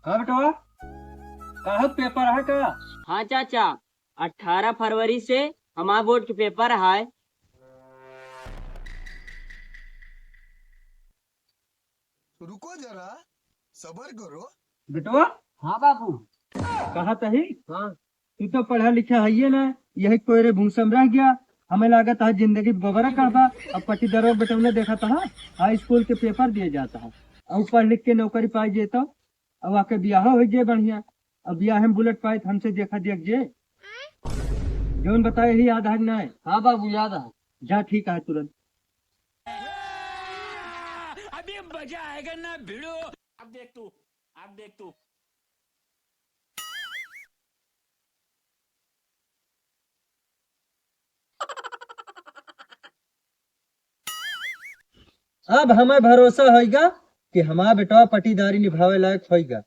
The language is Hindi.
हाँ बेटवा, काहत पेपर है का? हाँ चाचा, 18 फरवरी से हमारा बोर्ड के पेपर है। रुको जरा, सबर करो। बेटवा, हाँ बाबू। कहा ही हाँ। तू तो पढ़ा लिखा है ये ना, यही कोयरे भूसम रह गया। हमें लागत है जिंदगी बबरा करबा। अब पट्टीदारों बेटा ने देखा था, हाई स्कूल के पेपर दिए जाता है, अब पढ़ लिख के नौकरी पाई जे तो अब आके ब्याह हो जे बढ़िया। अब ब्याह हम बुलेट पाए तो हमसे देखा देख जे जोन बताए ही याद है ना? हाँ बाबू याद है। जा ठीक है तुरंत। अभी मजा आएगा ना भिड़ो। अब देख तू। अब हमें भरोसा होगा कि हमारा बेटा पटीदारी निभावे लायक होगा।